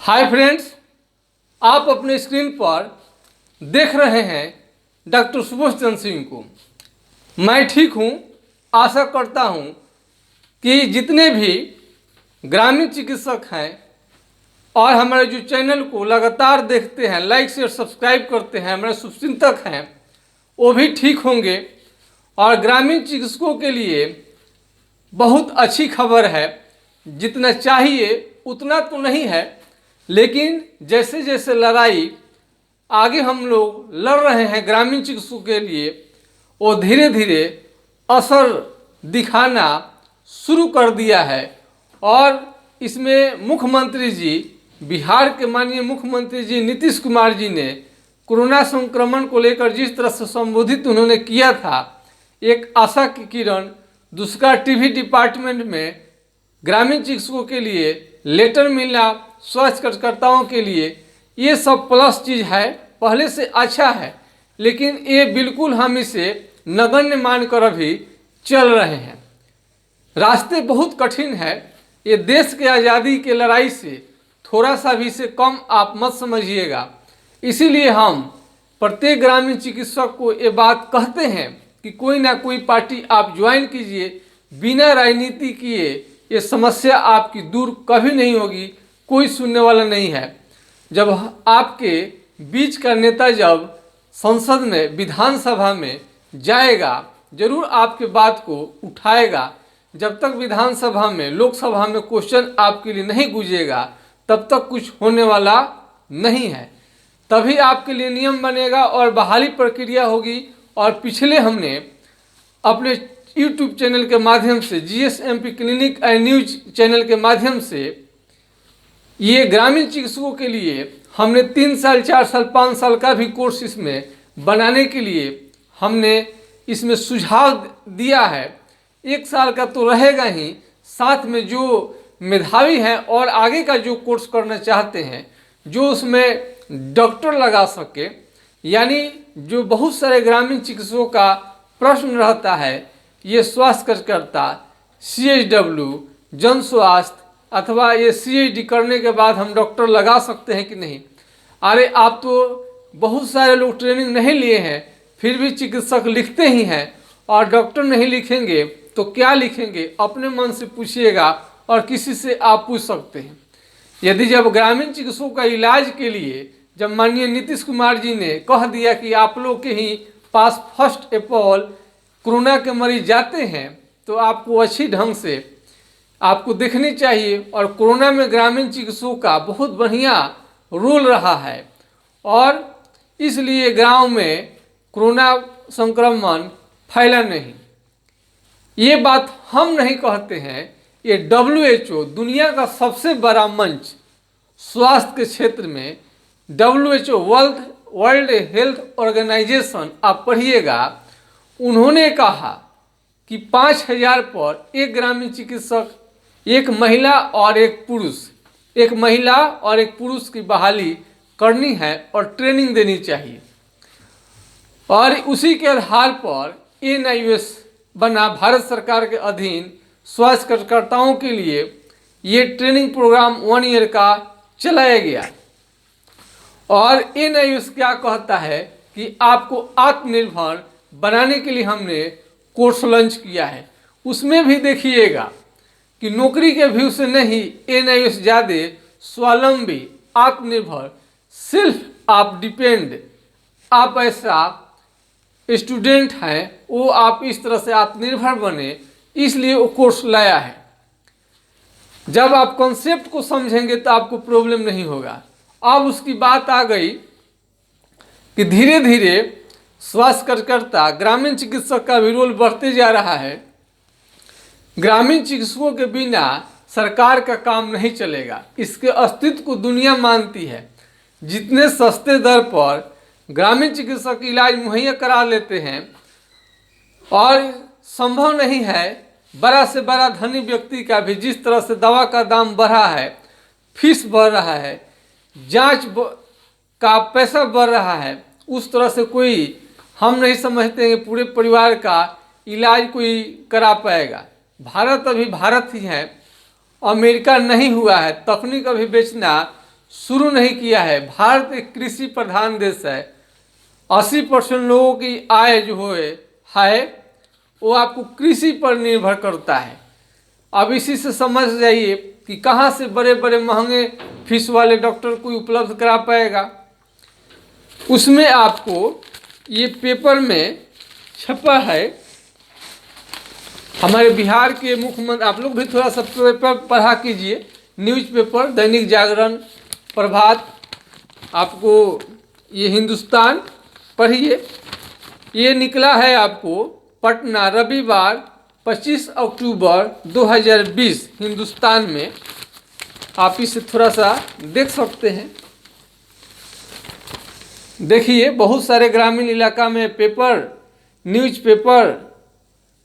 Hi friends, आप अपने screen पर देख रहे हैं डॉक्टर सुबोध चंद्र सिंह को। मैं ठीक हूँ। आशा करता हूँ कि जितने भी ग्रामीण चिकित्सक हैं और हमारे जो चैनल को लगातार देखते हैं, लाइक शेयर सब्सक्राइब करते हैं, हमारे शुभचिंतक हैं, वो भी ठीक होंगे। और ग्रामीण चिकित्सकों के लिए बहुत अच्छी खबर है। जितना चाहिए उतना तो नहीं है, लेकिन जैसे जैसे लड़ाई आगे हम लोग लड़ रहे हैं ग्रामीण चिकित्सकों के लिए, वो धीरे धीरे असर दिखाना शुरू कर दिया है। और इसमें मुख्यमंत्री जी, बिहार के माननीय मुख्यमंत्री जी नीतीश कुमार जी ने कोरोना संक्रमण को लेकर जिस तरह से संबोधित उन्होंने किया था, एक आशा की किरण दूसरा टीवी डिपार्टमेंट में ग्रामीण चिकित्सकों के लिए लेटर मिलना, स्वास्थ्य कार्यकर्ताओं के लिए ये सब प्लस चीज़ है, पहले से अच्छा है। लेकिन ये बिल्कुल हम इसे नगण्य मानकर अभी चल रहे हैं। रास्ते बहुत कठिन है। ये देश के आज़ादी के लड़ाई से थोड़ा सा भी इसे कम आप मत समझिएगा। इसीलिए हम प्रत्येक ग्रामीण चिकित्सक को ये बात कहते हैं कि कोई ना कोई पार्टी आप ज्वाइन कीजिए। बिना राजनीति किए ये समस्या आपकी दूर कभी नहीं होगी, कोई सुनने वाला नहीं है। जब आपके बीच का नेता जब संसद में, विधानसभा में जाएगा, जरूर आपके बात को उठाएगा। जब तक विधानसभा में, लोकसभा में क्वेश्चन आपके लिए नहीं गूंजेगा, तब तक कुछ होने वाला नहीं है। तभी आपके लिए नियम बनेगा और बहाली प्रक्रिया होगी। और पिछले हमने अपने यूट्यूब चैनल के माध्यम से, जीएसएमपी क्लिनिक एंड न्यूज चैनल के माध्यम से, ये ग्रामीण चिकित्सकों के लिए हमने 3 साल, 4 साल, 5 साल का भी कोर्स इसमें बनाने के लिए हमने इसमें सुझाव दिया है। 1 साल का तो रहेगा ही, साथ में जो मेधावी हैं और आगे का जो कोर्स करना चाहते हैं, जो उसमें डॉक्टर लगा सके, यानी जो बहुत सारे ग्रामीण चिकित्सकों का प्रश्न रहता है, ये स्वास्थ्य कार्यकर्ता, CHW, जन स्वास्थ्य, अथवा ये CHD करने के बाद हम डॉक्टर लगा सकते हैं कि नहीं। अरे आप तो बहुत सारे लोग ट्रेनिंग नहीं लिए हैं, फिर भी चिकित्सक लिखते ही हैं। और डॉक्टर नहीं लिखेंगे तो क्या लिखेंगे, अपने मन से पूछिएगा और किसी से आप पूछ सकते हैं। यदि जब ग्रामीण चिकित्सकों का इलाज के लिए जब माननीय नीतीश कुमार जी ने कह दिया कि आप लोग के ही पास फर्स्ट ऑफ ऑल कोरोना के मरीज जाते हैं, तो आपको अच्छी ढंग से आपको देखनी चाहिए। और कोरोना में ग्रामीण चिकित्सकों का बहुत बढ़िया रोल रहा है। और इसलिए गांव में कोरोना संक्रमण फैला नहीं। ये बात हम नहीं कहते हैं, ये WHO, दुनिया का सबसे बड़ा मंच स्वास्थ्य के क्षेत्र में, WHO, वर्ल्ड हेल्थ ऑर्गेनाइजेशन, आप पढ़िएगा, उन्होंने कहा कि 5000 पर एक ग्रामीण चिकित्सक, एक महिला और एक पुरुष, एक महिला और एक पुरुष की बहाली करनी है और ट्रेनिंग देनी चाहिए। और उसी के आधार पर NIOS बना, भारत सरकार के अधीन स्वास्थ्य कार्यकर्ताओं के लिए ये ट्रेनिंग प्रोग्राम 1 ईयर का चलाया गया। और NIOS क्या कहता है कि आपको आत्मनिर्भर बनाने के लिए हमने कोर्स लॉन्च किया है। उसमें भी देखिएगा कि नौकरी के व्यू से नहीं, NIOS ज़्यादा स्वावलंबी, आत्मनिर्भर, सेल्फ आप डिपेंड, आप ऐसा स्टूडेंट हैं, वो आप इस तरह से आत्मनिर्भर बने, इसलिए वो कोर्स लाया है। जब आप कॉन्सेप्ट को समझेंगे तो आपको प्रॉब्लम नहीं होगा। अब उसकी बात आ गई कि धीरे धीरे स्वास्थ्य कार्यकर्ता, ग्रामीण चिकित्सक का भी रोल बढ़ते जा रहा है। ग्रामीण चिकित्सकों के बिना सरकार का काम नहीं चलेगा। इसके अस्तित्व को दुनिया मानती है। जितने सस्ते दर पर ग्रामीण चिकित्सक इलाज मुहैया करा लेते हैं, और संभव नहीं है बड़ा से बड़ा धनी व्यक्ति का भी, जिस तरह से दवा का दाम बढ़ा है, फीस बढ़ रहा है, जांच का पैसा बढ़ रहा है, उस तरह से कोई, हम नहीं समझते हैं पूरे परिवार का इलाज कोई करा पाएगा। भारत अभी भारत ही है, अमेरिका नहीं हुआ है। तकनीक अभी बेचना शुरू नहीं किया है। भारत एक कृषि प्रधान देश है। 80% लोगों की आय जो है वो आपको कृषि पर निर्भर करता है। अब इसी से समझ जाइए कि कहाँ से बड़े बड़े महंगे फीस वाले डॉक्टर को उपलब्ध करा पाएगा। उसमें आपको ये पेपर में छपा है, हमारे बिहार के मुख्यमंत्री, आप लोग भी थोड़ा सा पेपर पढ़ा कीजिए, न्यूज़पेपर, दैनिक जागरण, प्रभात, आपको ये हिंदुस्तान पढ़िए। ये निकला है आपको पटना, रविवार 25 अक्टूबर 2020, हिंदुस्तान में। आप इसे थोड़ा सा देख सकते हैं। देखिए, बहुत सारे ग्रामीण इलाका में पेपर, न्यूज़पेपर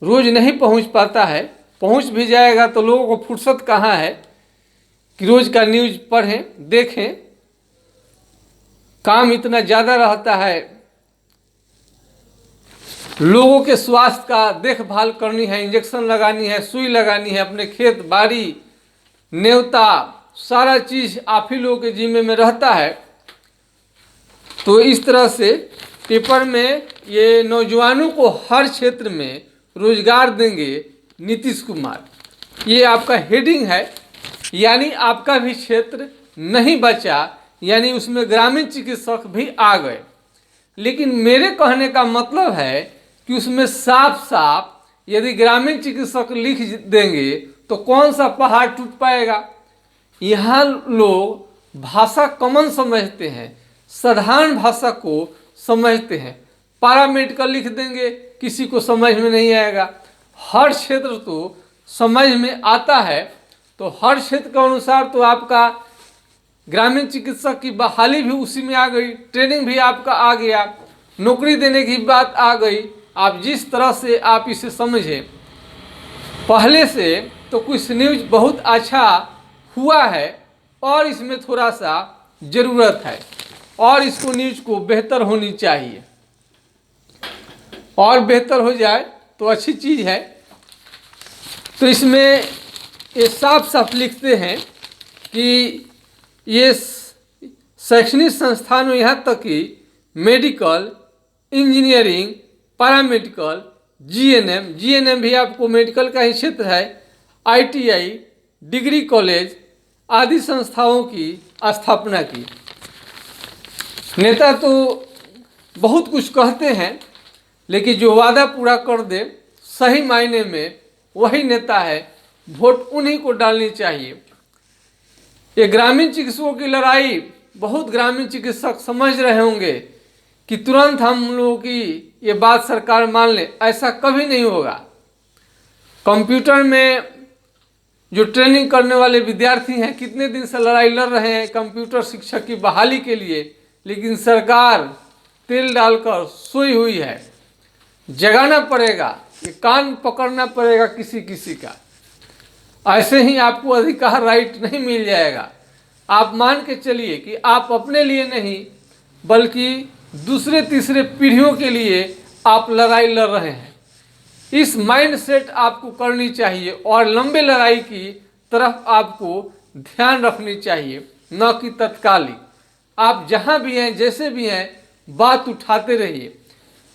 रोज नहीं पहुंच पाता है। पहुंच भी जाएगा तो लोगों को फुर्सत कहाँ है कि रोज का न्यूज़ पढ़ें, देखें। काम इतना ज़्यादा रहता है, लोगों के स्वास्थ्य का देखभाल करनी है, इंजेक्शन लगानी है, सुई लगानी है, अपने खेत बाड़ी न्योता सारा चीज़ आप ही लोगों के जिम्मे में रहता है। तो इस तरह से पेपर में ये नौजवानों को हर क्षेत्र में रोजगार देंगे नीतीश कुमार, ये आपका हेडिंग है। यानी आपका भी क्षेत्र नहीं बचा, यानी उसमें ग्रामीण चिकित्सक भी आ गए। लेकिन मेरे कहने का मतलब है कि उसमें साफ साफ यदि ग्रामीण चिकित्सक लिख देंगे तो कौन सा पहाड़ टूट पाएगा। यहाँ लोग भाषा कॉमन समझते हैं, साधारण भाषा को समझते हैं। पैरामेडिकल लिख देंगे, किसी को समझ में नहीं आएगा। हर क्षेत्र तो समझ में आता है, तो हर क्षेत्र के अनुसार तो आपका ग्रामीण चिकित्सक की बहाली भी उसी में आ गई, ट्रेनिंग भी आपका आ गया, नौकरी देने की बात आ गई। आप जिस तरह से आप इसे समझें, पहले से तो कुछ न्यूज़ बहुत अच्छा हुआ है और इसमें थोड़ा सा ज़रूरत है और इसको न्यूज़ को बेहतर होनी चाहिए, और बेहतर हो जाए तो अच्छी चीज़ है। तो इसमें ये साफ साफ लिखते हैं कि ये शैक्षणिक संस्थानों, यहाँ तक कि मेडिकल, इंजीनियरिंग, पैरामेडिकल, जीएनएम भी आपको मेडिकल का ही क्षेत्र है, आईटीआई, डिग्री कॉलेज आदि संस्थाओं की स्थापना की। नेता तो बहुत कुछ कहते हैं, लेकिन जो वादा पूरा कर दे सही मायने में वही नेता है। वोट उन्हीं को डालनी चाहिए। ये ग्रामीण चिकित्सकों की लड़ाई बहुत ग्रामीण चिकित्सक समझ रहे होंगे कि तुरंत हम लोगों की ये बात सरकार मान ले, ऐसा कभी नहीं होगा। कंप्यूटर में जो ट्रेनिंग करने वाले विद्यार्थी हैं, कितने दिन से लड़ाई लड़ रहे हैं कंप्यूटर शिक्षक की बहाली के लिए, लेकिन सरकार तेल डालकर सोई हुई है। जगाना पड़ेगा, ये कान पकड़ना पड़ेगा किसी किसी का। ऐसे ही आपको अधिकार, राइट नहीं मिल जाएगा। आप मान के चलिए कि आप अपने लिए नहीं बल्कि दूसरे तीसरे पीढ़ियों के लिए आप लड़ाई लड़ रहे हैं। इस माइंड सेट आपको करनी चाहिए और लंबे लड़ाई की तरफ आपको ध्यान रखनी चाहिए, न कि तत्कालिक। आप जहां भी हैं, जैसे भी हैं, बात उठाते रहिए।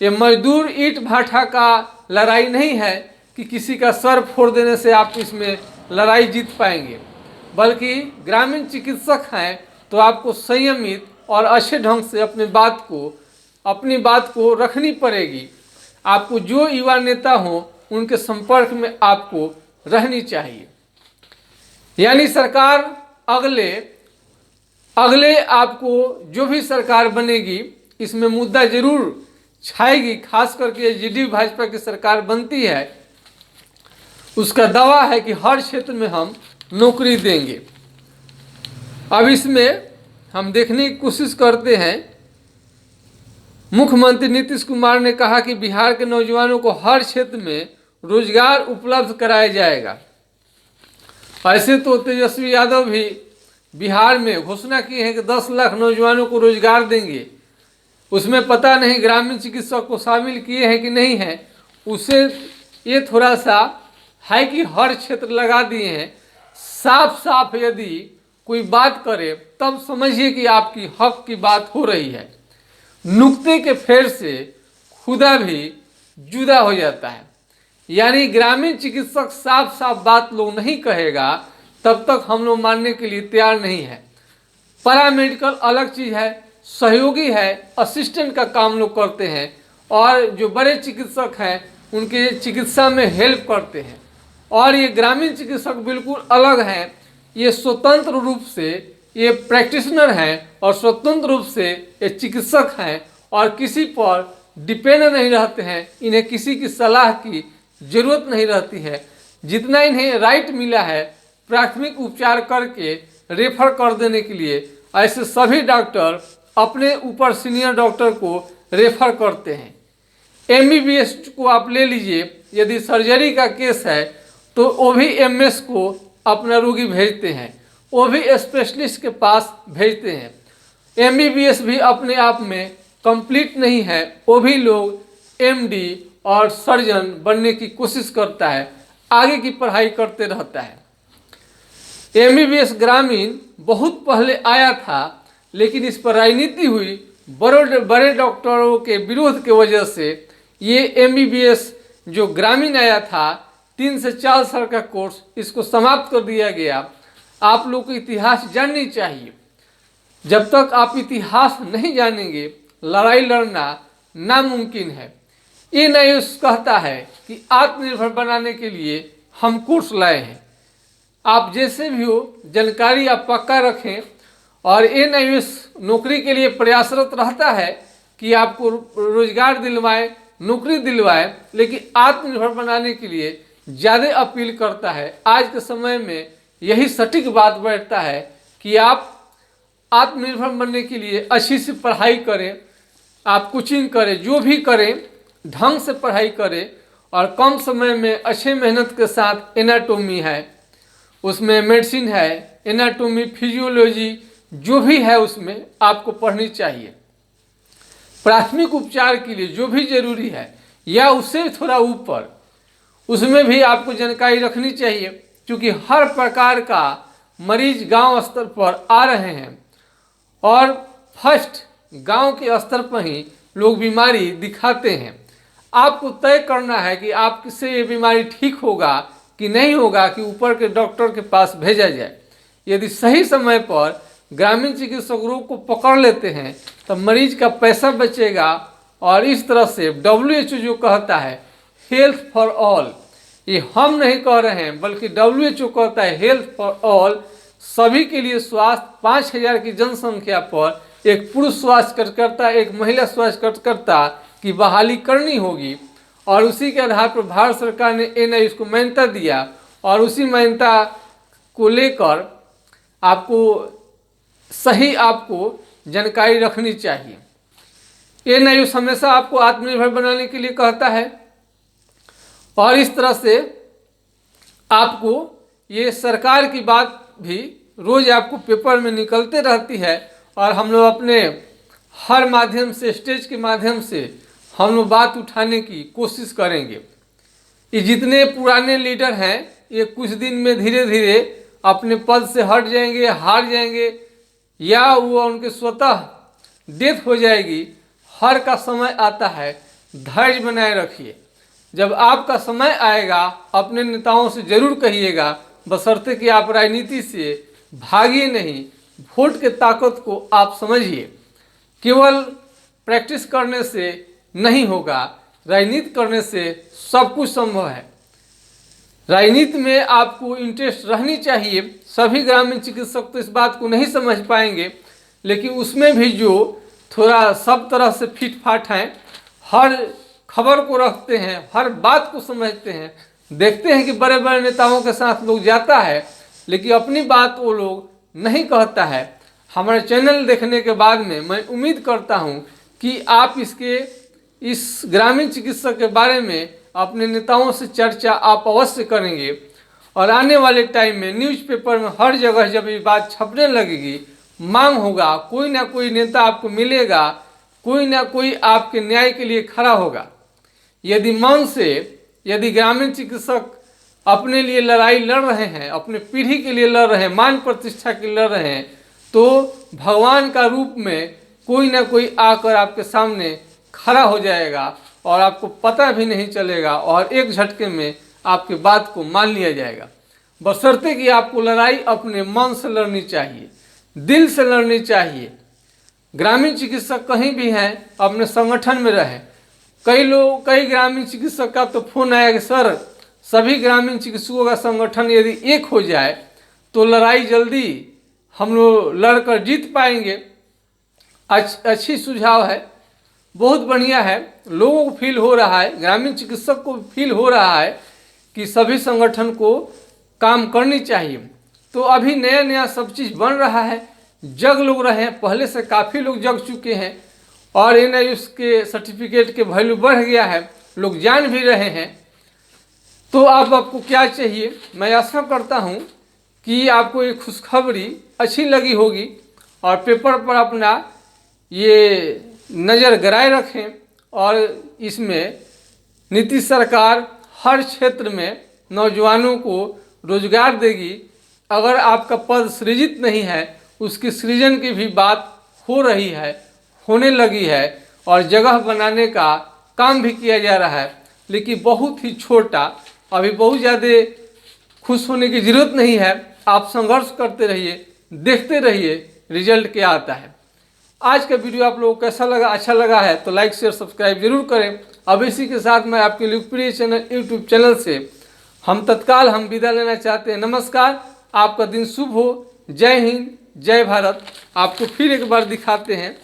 ये मजदूर ईंट भाटा का लड़ाई नहीं है कि किसी का सर फोड़ देने से आप इसमें लड़ाई जीत पाएंगे, बल्कि ग्रामीण चिकित्सक हैं तो आपको संयमित और अच्छे ढंग से अपनी बात को रखनी पड़ेगी। आपको जो युवा नेता हो उनके संपर्क में आपको रहनी चाहिए। यानी सरकार अगले आपको जो भी सरकार बनेगी इसमें मुद्दा जरूर छाएगी। खास करके जेडीयू भाजपा की सरकार बनती है, उसका दावा है कि हर क्षेत्र में हम नौकरी देंगे। अब इसमें हम देखने की कोशिश करते हैं। मुख्यमंत्री नीतीश कुमार ने कहा कि बिहार के नौजवानों को हर क्षेत्र में रोजगार उपलब्ध कराया जाएगा। ऐसे तो तेजस्वी यादव भी बिहार में घोषणा की है कि 10 लाख नौजवानों को रोजगार देंगे। उसमें पता नहीं ग्रामीण चिकित्सक को शामिल किए हैं कि नहीं है। उसे ये थोड़ा सा है कि हर क्षेत्र लगा दिए हैं। साफ साफ यदि कोई बात करे तब समझिए कि आपकी हक की बात हो रही है। नुक्ते के फेर से खुदा भी जुदा हो जाता है। यानी ग्रामीण चिकित्सक साफ साफ बात लोग नहीं कहेगा तब तक हम लोग मानने के लिए तैयार नहीं है। पैरामेडिकल अलग चीज़ है, सहयोगी है, असिस्टेंट का काम लोग करते हैं और जो बड़े चिकित्सक हैं उनके चिकित्सा में हेल्प करते हैं। और ये ग्रामीण चिकित्सक बिल्कुल अलग हैं, ये स्वतंत्र रूप से ये प्रैक्टिशनर हैं और स्वतंत्र रूप से ये चिकित्सक हैं और किसी पर डिपेंड नहीं रहते हैं। इन्हें किसी की सलाह की ज़रूरत नहीं रहती है। जितना इन्हें राइट मिला है प्राथमिक उपचार करके रेफर कर देने के लिए, ऐसे सभी डॉक्टर अपने ऊपर सीनियर डॉक्टर को रेफर करते हैं। एमबीबीएस को आप ले लीजिए, यदि सर्जरी का केस है तो वो भी एमएस को अपना रोगी भेजते हैं, वो भी स्पेशलिस्ट के पास भेजते हैं। एमबीबीएस भी अपने आप में कंप्लीट नहीं है, वो भी लोग एमडी और सर्जन बनने की कोशिश करता है, आगे की पढ़ाई करते रहता है। एमबीबीएस ग्रामीण बहुत पहले आया था, लेकिन इस पर राजनीति हुई। बड़े डॉक्टरों के विरोध के वजह से ये एमबीबीएस जो ग्रामीण आया था 3 से 4 साल का कोर्स, इसको समाप्त कर दिया गया। आप लोग को इतिहास जाननी चाहिए। जब तक आप इतिहास नहीं जानेंगे लड़ाई लड़ना नामुमकिन है। ये नहीं कहता है कि आत्मनिर्भर बनाने के लिए हम कोर्स लाए हैं। आप जैसे भी हो जानकारी आप पक्का रखें और एनआईएस नौकरी के लिए प्रयासरत रहता है कि आपको रोजगार दिलवाए, नौकरी दिलवाए, लेकिन आत्मनिर्भर बनाने के लिए ज़्यादा अपील करता है। आज के समय में यही सटीक बात बैठता है कि आप आत्मनिर्भर बनने के लिए अच्छी सी पढ़ाई करें, आप कोचिंग करें, जो भी करें ढंग से पढ़ाई करें और कम समय में अच्छे मेहनत के साथ एनाटोमी है, उसमें मेडिसिन है, एनाटोमी, फिजियोलॉजी जो भी है उसमें आपको पढ़नी चाहिए। प्राथमिक उपचार के लिए जो भी जरूरी है या उससे थोड़ा ऊपर उसमें भी आपको जानकारी रखनी चाहिए, क्योंकि हर प्रकार का मरीज गांव स्तर पर आ रहे हैं और फर्स्ट गांव के स्तर पर ही लोग बीमारी दिखाते हैं। आपको तय करना है कि आपसे ये बीमारी ठीक होगा कि नहीं होगा, कि ऊपर के डॉक्टर के पास भेजा जाए। यदि सही समय पर ग्रामीण चिकित्सक रोग को पकड़ लेते हैं तो मरीज का पैसा बचेगा और इस तरह से WHO जो कहता है हेल्थ फॉर ऑल, ये हम नहीं कह रहे हैं बल्कि WHO कहता है हेल्थ फॉर ऑल, सभी के लिए स्वास्थ्य। 5000 की जनसंख्या पर एक पुरुष स्वास्थ्य कार्यकर्ता, एक महिला स्वास्थ्य कार्यकर्ता की बहाली करनी होगी और उसी के आधार पर भारत सरकार ने एनआईएस को मान्यता दिया और उसी मान्यता को लेकर आपको सही आपको जानकारी रखनी चाहिए। एनआईएस हमेशा आपको आत्मनिर्भर बनाने के लिए कहता है और इस तरह से आपको ये सरकार की बात भी रोज आपको पेपर में निकलते रहती है और हम लोग अपने हर माध्यम से, स्टेज के माध्यम से हम लोग बात उठाने की कोशिश करेंगे। ये जितने पुराने लीडर हैं ये कुछ दिन में धीरे धीरे अपने पद से हट जाएंगे, हार जाएंगे या वो उनके स्वतः डेथ हो जाएगी। हर का समय आता है, धैर्य बनाए रखिए। जब आपका समय आएगा अपने नेताओं से जरूर कहिएगा, बशर्ते कि आप राजनीति से भागिए नहीं, वोट के ताकत को आप समझिए। केवल प्रैक्टिस करने से नहीं होगा, राजनीति करने से सब कुछ संभव है। राजनीति में आपको इंटरेस्ट रहनी चाहिए। सभी ग्रामीण चिकित्सक तो इस बात को नहीं समझ पाएंगे, लेकिन उसमें भी जो थोड़ा सब तरह से फिट फाट हैं, हर खबर को रखते हैं, हर बात को समझते हैं। देखते हैं कि बड़े बड़े नेताओं के साथ लोग जाता है लेकिन अपनी बात वो लोग नहीं कहता है। हमारे चैनल देखने के बाद में मैं उम्मीद करता हूं कि आप इस ग्रामीण चिकित्सक के बारे में अपने नेताओं से चर्चा आप अवश्य करेंगे और आने वाले टाइम में न्यूज़पेपर में हर जगह जब ये बात छपने लगेगी, मांग होगा, कोई ना कोई नेता आपको मिलेगा, कोई ना कोई आपके न्याय के लिए खड़ा होगा। यदि मन से, यदि ग्रामीण चिकित्सक अपने लिए लड़ाई लड़ रहे हैं, अपने पीढ़ी के लिए लड़ रहे हैं, मान प्रतिष्ठा के लिए लड़ रहे हैं, तो भगवान का रूप में कोई ना कोई आकर आपके सामने खड़ा हो जाएगा और आपको पता भी नहीं चलेगा और एक झटके में आपकी बात को मान लिया जाएगा। बशर्ते कि आपको लड़ाई अपने मन से लड़नी चाहिए, दिल से लड़नी चाहिए। ग्रामीण चिकित्सक कहीं भी हैं, अपने संगठन में रहें। कई ग्रामीण चिकित्सक का तो फोन आया कि सर सभी ग्रामीण चिकित्सकों का संगठन यदि एक हो जाए तो लड़ाई जल्दी हम लोग लड़कर जीत पाएंगे। अच्छी सुझाव है, बहुत बढ़िया है। लोगों को फील हो रहा है, ग्रामीण चिकित्सक को फील हो रहा है कि सभी संगठन को काम करनी चाहिए। तो अभी नया नया सब चीज़ बन रहा है, जग लोग रहे हैं, पहले से काफ़ी लोग जग चुके हैं और NIOSH के सर्टिफिकेट के वैल्यू बढ़ गया है, लोग जान भी रहे हैं। तो अब आपको क्या चाहिए, मैं आशा करता हूँ कि आपको ये खुशखबरी अच्छी लगी होगी और पेपर पर अपना ये नज़र गड़ाए रखें। और इसमें नीतीश सरकार हर क्षेत्र में नौजवानों को रोजगार देगी। अगर आपका पद सृजित नहीं है, उसकी सृजन की भी बात हो रही है, होने लगी है और जगह बनाने का काम भी किया जा रहा है, लेकिन बहुत ही छोटा। अभी बहुत ज़्यादा खुश होने की ज़रूरत नहीं है, आप संघर्ष करते रहिए, देखते रहिए रिजल्ट क्या आता है। आज का वीडियो आप लोगों को कैसा लगा, अच्छा लगा है तो लाइक शेयर सब्सक्राइब जरूर करें। अब इसी के साथ मैं आपके लोकप्रिय चैनल यूट्यूब चैनल से हम विदा लेना चाहते हैं। नमस्कार, आपका दिन शुभ हो। जय हिंद, जय भारत। आपको फिर एक बार दिखाते हैं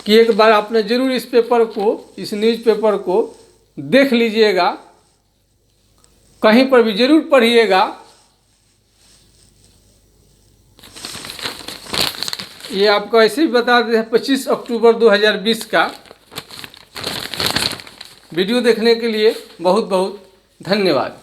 कि एक बार आपने जरूर इस पेपर को, इस न्यूज़पेपर को देख लीजिएगा, कहीं पर भी जरूर पढ़िएगा। ये आपको ऐसे ही बता दें 25 अक्टूबर 2020 का। वीडियो देखने के लिए बहुत बहुत धन्यवाद।